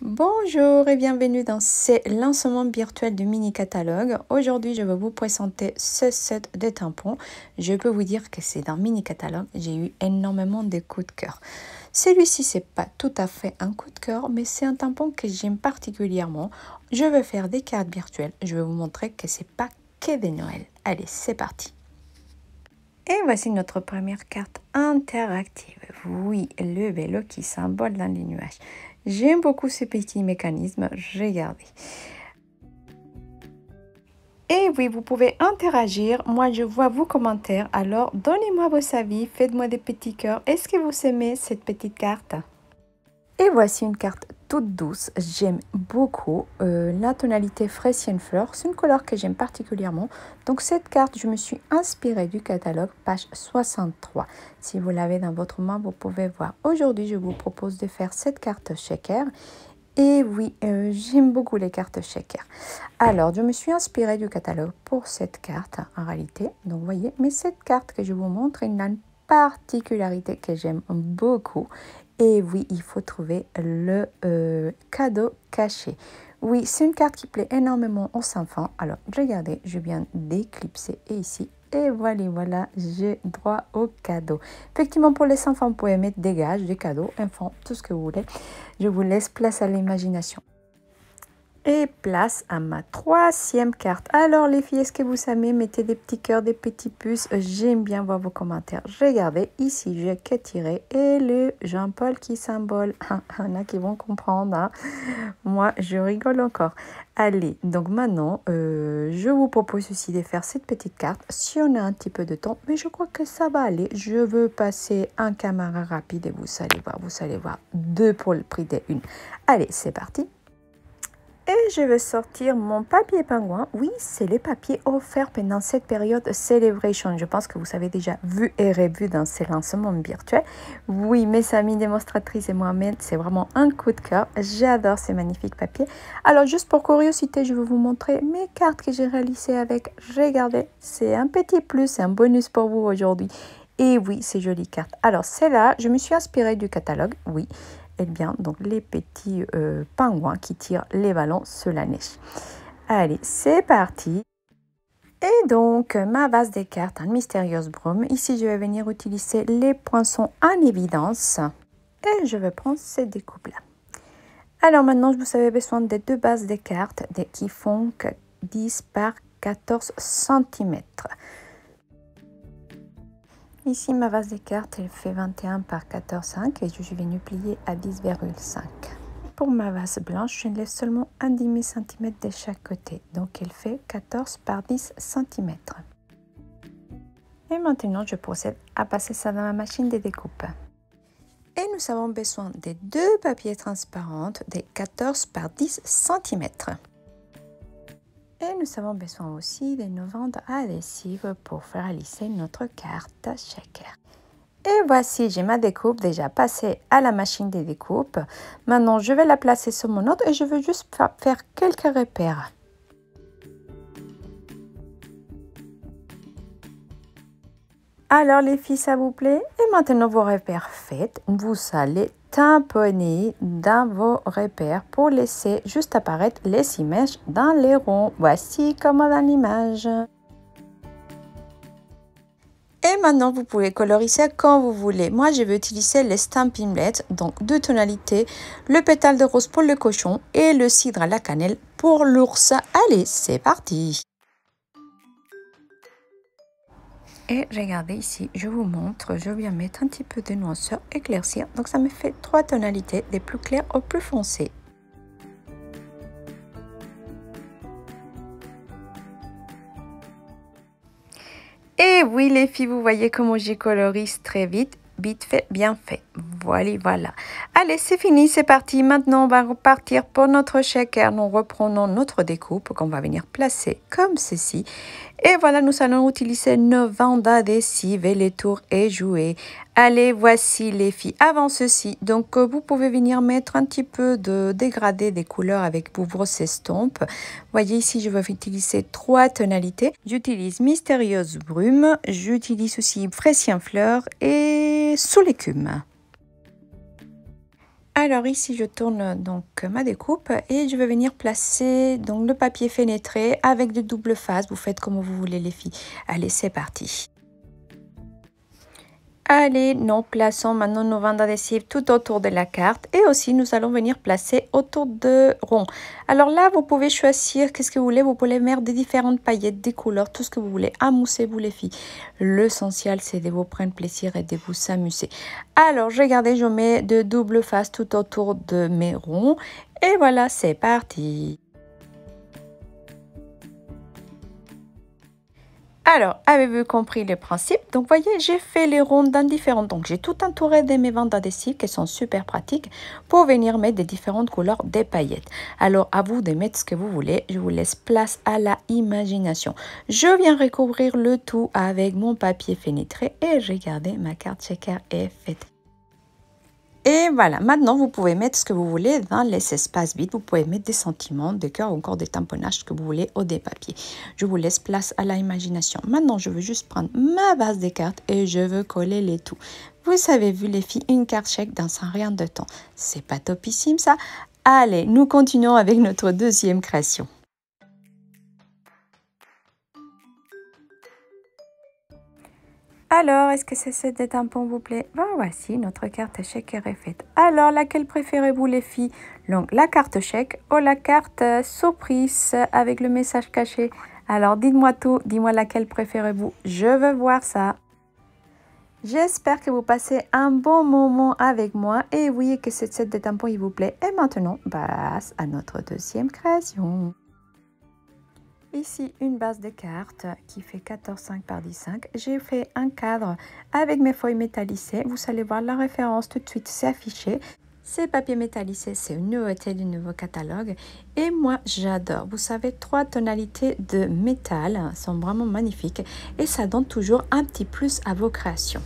Bonjour et bienvenue dans ce lancement virtuel du mini catalogue. Aujourd'hui, je vais vous présenter ce set de tampons. Je peux vous dire que c'est un mini catalogue. J'ai eu énormément de coups de cœur. Celui-ci, c'est pas tout à fait un coup de cœur, mais c'est un tampon que j'aime particulièrement. Je vais faire des cartes virtuelles. Je vais vous montrer que c'est pas que de Noël. Allez, c'est parti. Et voici notre première carte interactive. Oui, le vélo qui s'envole dans les nuages. J'aime beaucoup ce petit mécanisme. Regardez. Et oui, vous pouvez interagir. Moi, je vois vos commentaires. Alors, donnez-moi vos avis. Faites-moi des petits cœurs. Est-ce que vous aimez cette petite carte? Et voici une carte toute douce, j'aime beaucoup la tonalité fraisienne fleur, c'est une couleur que j'aime particulièrement. Donc cette carte, je me suis inspirée du catalogue, page 63. Si vous l'avez dans votre main, vous pouvez voir. Aujourd'hui, je vous propose de faire cette carte shaker. Et oui, j'aime beaucoup les cartes shaker. Alors, je me suis inspirée du catalogue pour cette carte, en réalité. Donc, vous voyez, mais cette carte que je vous montre, il a une particularité que j'aime beaucoup. Et oui, il faut trouver le cadeau caché. Oui, c'est une carte qui plaît énormément aux enfants. Alors, regardez, je viens d'éclipser ici. Et voilà, j'ai droit au cadeau. Effectivement, pour les enfants, vous pouvez mettre des gages, des cadeaux, enfants, tout ce que vous voulez. Je vous laisse place à l'imagination. Et place à ma troisième carte. Alors les filles, est-ce que vous savez, mettez des petits cœurs, des petits puces. J'aime bien voir vos commentaires. Regardez, ici, j'ai que tiré. Et le Jean-Paul qui symbole. Il y en a qui vont comprendre. Hein. Moi, je rigole encore. Allez, donc maintenant, je vous propose aussi de faire cette petite carte. Si on a un petit peu de temps, mais je crois que ça va aller. Je veux passer un caméra rapide et vous allez voir. Deux pour le prix d'une. Allez, c'est parti. Et je vais sortir mon papier pingouin. Oui, c'est les papiers offerts pendant cette période Celebration. Je pense que vous avez déjà vu et revu dans ces lancements virtuels. Oui, mes amis démonstratrices et moi-même, c'est vraiment un coup de cœur. J'adore ces magnifiques papiers. Alors, juste pour curiosité, je vais vous montrer mes cartes que j'ai réalisées avec. Regardez, c'est un petit plus, un bonus pour vous aujourd'hui. Et oui, c'est jolies cartes. Alors, celle-là, je me suis inspirée du catalogue, oui. Eh bien, donc les petits pingouins qui tirent les ballons sur la neige. Allez, c'est parti. Et donc, ma base des cartes en mystérieuse brume. Ici, je vais venir utiliser les poinçons en évidence. Et je vais prendre ces découpes-là. Alors maintenant, vous avez besoin de deux bases de cartes qui font 10 par 14 cm. Ici, ma vase de cartes, elle fait 21 par 14,5 et je suis venue plier à 10,5. Pour ma vase blanche, je laisse seulement un demi-centimètre de chaque côté. Donc, elle fait 14 par 10 cm. Et maintenant, je procède à passer ça dans ma machine de découpe. Et nous avons besoin de deux papiers transparents de 14 par 10 cm. Et nous avons besoin aussi de nos bandes adhésives pour faire lisser notre carte shaker. Et voici, j'ai ma découpe déjà passée à la machine de découpe. Maintenant, je vais la placer sur mon ordre et je veux juste faire quelques repères. Alors les filles, ça vous plaît? Et maintenant vos repères faits, vous allez tamponner dans vos repères pour laisser juste apparaître les images dans les ronds. Voici comme dans l'image. Et maintenant, vous pouvez coloriser quand vous voulez. Moi, je vais utiliser les Stampin' Blends, donc deux tonalités, le pétale de rose pour le cochon et le cidre à la cannelle pour l'ours. Allez, c'est parti! Et regardez ici, je vous montre, je viens mettre un petit peu de noirceur, éclaircir. Donc ça me fait trois tonalités, des plus clairs au plus foncé. Et oui les filles, vous voyez comment j'ai colorise très vite. Vite fait, bien fait. Voilà. Allez, c'est fini, c'est parti. Maintenant, on va repartir pour notre shaker. Nous reprenons notre découpe qu'on va venir placer comme ceci. Et voilà, nous allons utiliser nos bandes adhésives et les tours et jouer. Allez, voici les filles. Avant ceci, donc vous pouvez venir mettre un petit peu de dégradé des couleurs avec vos grosses estampes. Voyez ici, je vais utiliser trois tonalités. J'utilise Mystérieuse Brume, j'utilise aussi Fraisien Fleur et Sous l'écume. Alors ici, je tourne donc ma découpe et je vais venir placer donc le papier fenêtré avec de double face. Vous faites comme vous voulez les filles. Allez, c'est parti. Allez, nous plaçons maintenant nos bandes adhesives tout autour de la carte et aussi nous allons venir placer autour de ronds. Alors là, vous pouvez choisir qu'est-ce que vous voulez. Vous pouvez mettre des différentes paillettes, des couleurs, tout ce que vous voulez. Amusez-vous les filles. L'essentiel, c'est de vous prendre plaisir et de vous amuser. Alors, regardez, je mets de double face tout autour de mes ronds et voilà, c'est parti. Alors, avez-vous compris le principe? Donc, voyez, j'ai fait les rondes dans différentes. Donc, j'ai tout entouré de mes bandes adhesives qui sont super pratiques pour venir mettre des différentes couleurs des paillettes. Alors, à vous de mettre ce que vous voulez. Je vous laisse place à la imagination. Je viens recouvrir le tout avec mon papier fenêtré et regardez, ma carte checker est faite. Et voilà, maintenant vous pouvez mettre ce que vous voulez dans les espaces vides. Vous pouvez mettre des sentiments, des cœurs ou encore des tamponnages, ce que vous voulez ou des papiers. Je vous laisse place à l'imagination. Maintenant, je veux juste prendre ma base des cartes et je veux coller les tout. Vous avez vu les filles, une carte chèque dans un rien de temps. C'est pas topissime ça? Allez, nous continuons avec notre deuxième création. Alors, est-ce que c'est cette des tampons vous plaît? Ben voici, notre carte chèque est faite. Alors, laquelle préférez-vous les filles? Donc, la carte chèque ou la carte surprise avec le message caché? Alors, dites-moi tout, dis-moi laquelle préférez-vous? Je veux voir ça. J'espère que vous passez un bon moment avec moi et oui, que cette set de tampons il vous plaît. Et maintenant, passe à notre deuxième création. Ici, une base de cartes qui fait 14,5 par 10,5. J'ai fait un cadre avec mes feuilles métallisées. Vous allez voir la référence tout de suite, c'est affiché. Ces papiers métallisés, c'est une nouveauté du nouveau catalogue. Et moi, j'adore. Vous savez, 3 tonalités de métal sont vraiment magnifiques. Et ça donne toujours un petit plus à vos créations.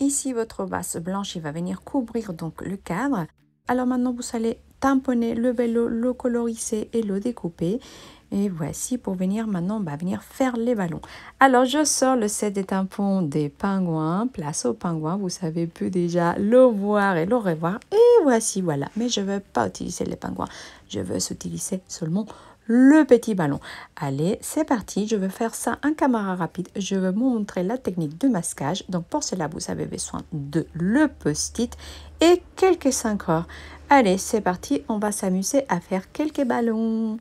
Ici, votre base blanche, il va venir couvrir donc le cadre. Alors maintenant, vous allez tamponner le vélo, le coloriser et le découper. Et voici pour venir maintenant, venir faire les ballons. Alors, je sors le set des tampons des pingouins. Place aux pingouins, vous savez plus déjà le voir et le revoir. Et voici, voilà. Mais je ne veux pas utiliser les pingouins. Je veux utiliser seulement le petit ballon. Allez, c'est parti. Je vais faire ça en caméra rapide. Je vais vous montrer la technique de masquage. Donc, pour cela, vous avez besoin de le post-it et quelques encres. Allez, c'est parti. On va s'amuser à faire quelques ballons.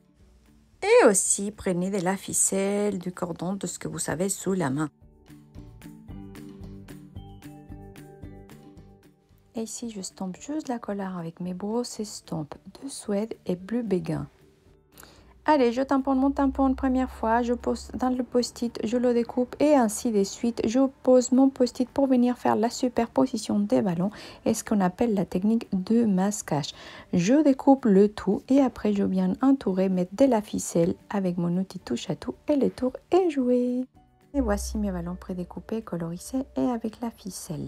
Et aussi, prenez de la ficelle, du cordon, de ce que vous savez sous la main. Et ici, je stampe juste la colle avec mes brosses estampes de Suède et bleu béguin. Allez, je tamponne mon tampon une première fois, je pose dans le post-it, je le découpe et ainsi de suite. Je pose mon post-it pour venir faire la superposition des ballons et ce qu'on appelle la technique de masquage. Je découpe le tout et après je viens entourer, mettre de la ficelle avec mon outil touche à tout et le tour est joué. Et voici mes ballons prédécoupés, colorisés et avec la ficelle.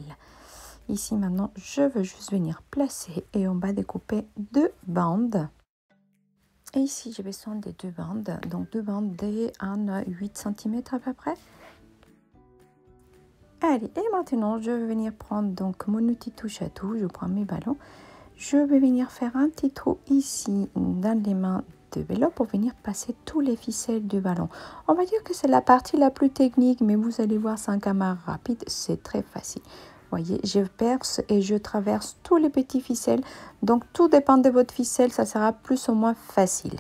Ici maintenant, je veux juste venir placer et on va découper 2 bandes. Et ici, j'ai besoin de 2 bandes, donc 2 bandes de 8 cm à peu près. Allez, et maintenant, je vais venir prendre donc mon outil touche à tout, je prends mes ballons. Je vais venir faire un petit trou ici dans les mains de vélo pour venir passer tous les ficelles du ballon. On va dire que c'est la partie la plus technique, mais vous allez voir, c'est un caméra rapide, c'est très facile. Voyez, je perce et je traverse tous les petits ficelles. Donc, tout dépend de votre ficelle, ça sera plus ou moins facile.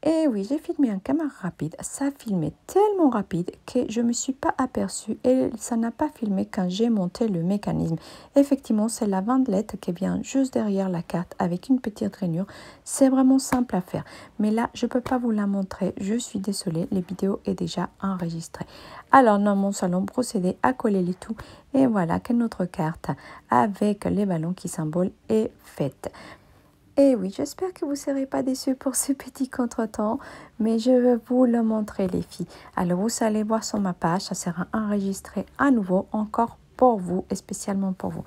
Et oui, j'ai filmé en caméra rapide. Ça a filmé tellement rapide que je ne me suis pas aperçue et ça n'a pas filmé quand j'ai monté le mécanisme. Effectivement, c'est la vendelette qui vient juste derrière la carte avec une petite rainure. C'est vraiment simple à faire. Mais là, je ne peux pas vous la montrer. Je suis désolée, la vidéo est déjà enregistrée. Alors, nous allons procéder à coller les tout. Et voilà que notre carte avec les ballons qui s'envolent est faite. Et oui, j'espère que vous ne serez pas déçus pour ce petit contretemps, mais je vais vous le montrer les filles. Alors vous allez voir sur ma page, ça sera enregistré à nouveau encore pour vous et spécialement pour vous.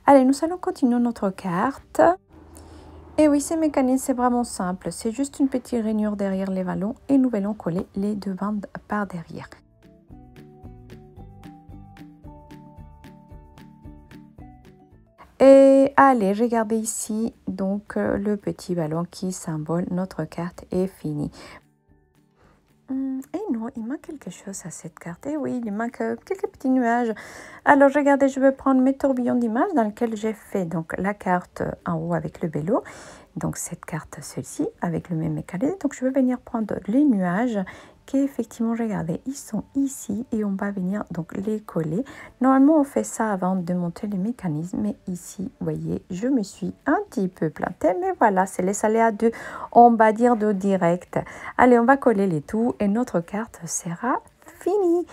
Allez, nous allons continuer notre carte. Et oui, ce mécanisme, c'est vraiment simple. C'est juste une petite rainure derrière les ballons et nous allons coller les 2 bandes par derrière. Et allez, regardez ici, donc le petit ballon qui symbole notre carte est fini. Et non, il manque quelque chose à cette carte. Et oui, il manque quelques petits nuages. Alors, regardez, je vais prendre mes tourbillons d'images dans lesquels j'ai fait donc la carte en haut avec le vélo. Donc, cette carte, celle-ci, avec le même mécanisme. Donc, je vais venir prendre les nuages qui, effectivement, regardez, ils sont ici et on va venir donc les coller. Normalement, on fait ça avant de monter les mécanismes. Mais ici, vous voyez, je me suis un petit peu plantée. Mais voilà, c'est les aléas de, on va dire, de direct. Allez, on va coller les tout et notre carte sera finie.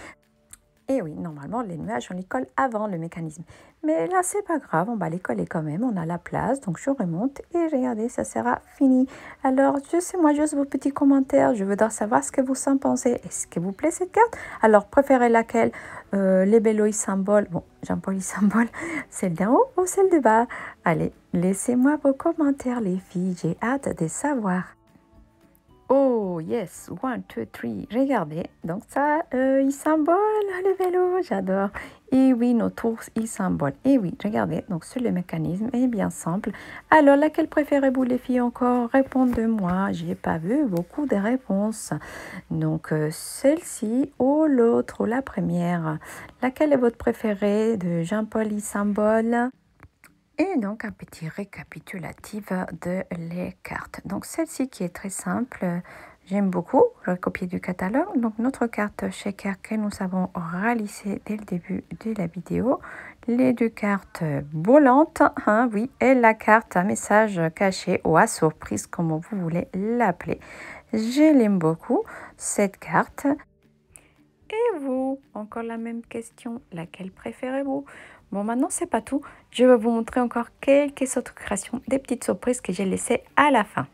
Et oui, normalement, les nuages, on les colle avant le mécanisme. Mais là, c'est pas grave, on va les coller quand même. On a la place, donc je remonte et regardez, ça sera fini. Alors, moi juste vos petits commentaires. Je voudrais savoir ce que vous en pensez. Est-ce que vous plaît cette carte? Alors, préférez laquelle? Les Bello, ils symbolent. Bon, Jean-Paul, il symbole celle d'en haut ou celle de bas? Allez, laissez-moi vos commentaires, les filles. J'ai hâte de savoir. Oh yes, 1, 2, 3, regardez, donc ça, il symbole le vélo, j'adore. Et oui, nos tours, ils symbolent. Et oui, regardez, donc sur le mécanisme est bien simple. Alors, laquelle préférez-vous les filles encore? Répondez-moi, j'ai pas vu beaucoup de réponses. Donc, celle-ci ou l'autre ou la première. Laquelle est votre préférée de Jean-Paul, il symbole? Et donc un petit récapitulatif de les cartes. Donc celle-ci qui est très simple, j'aime beaucoup, recopier du catalogue. Donc notre carte shaker que nous avons réalisé dès le début de la vidéo. Les deux cartes volantes, hein, oui, et la carte à message caché ou à surprise, comme vous voulez l'appeler. Je l'aime beaucoup, cette carte. Et vous, encore la même question, laquelle préférez-vous? Bon, maintenant, c'est pas tout. Je vais vous montrer encore quelques autres créations, des petites surprises que j'ai laissées à la fin.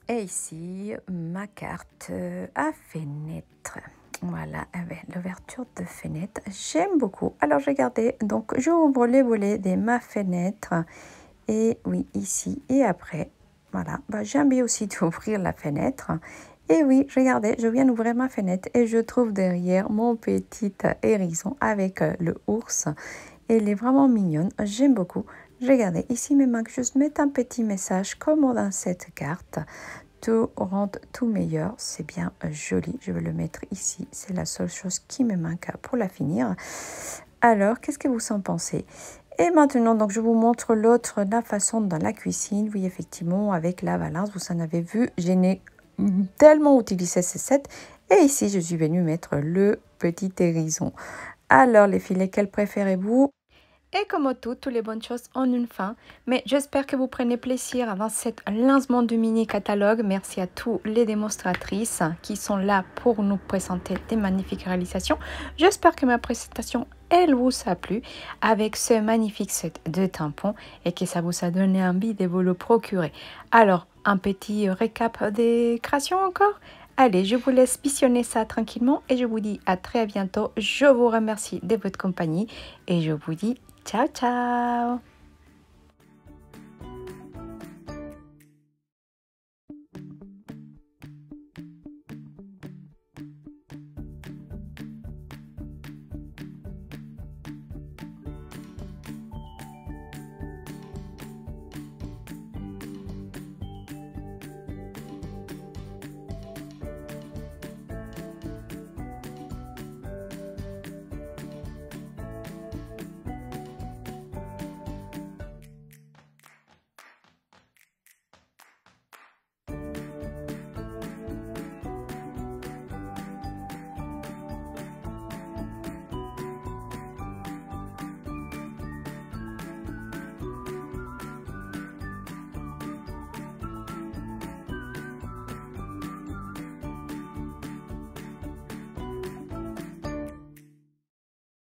Et ici, ma carte à fenêtre. Voilà, avec l'ouverture de fenêtre. J'aime beaucoup. Alors, regardez, donc j'ouvre les volets de ma fenêtre. Et oui, ici et après, voilà. Bah, j'aime bien aussi d'ouvrir la fenêtre. Et oui, regardez, je viens d'ouvrir ma fenêtre et je trouve derrière mon petit hérisson avec le ours. Elle est vraiment mignonne, j'aime beaucoup. Regardez, ici, il me manque juste mettre un petit message comme dans cette carte. Tout rend tout meilleur, c'est bien joli. Je vais le mettre ici, c'est la seule chose qui me manque pour la finir. Alors, qu'est-ce que vous en pensez? Et maintenant, donc, je vous montre l'autre, la façon dans la cuisine. Oui, effectivement, avec la balance, vous en avez vu, je n'ai tellement utilisé ces sets. Et ici, je suis venue mettre le petit hérisson. Alors, les filles, lesquelles préférez-vous? Et comme tout, toutes les bonnes choses ont une fin. Mais j'espère que vous prenez plaisir avant cet lancement du mini catalogue. Merci à toutes les démonstratrices qui sont là pour nous présenter des magnifiques réalisations. J'espère que ma présentation, elle vous a plu avec ce magnifique set de tampons et que ça vous a donné envie de vous le procurer. Alors, un petit récap des créations encore. Allez, je vous laisse visionner ça tranquillement et je vous dis à très bientôt. Je vous remercie de votre compagnie et je vous dis ciao, ciao!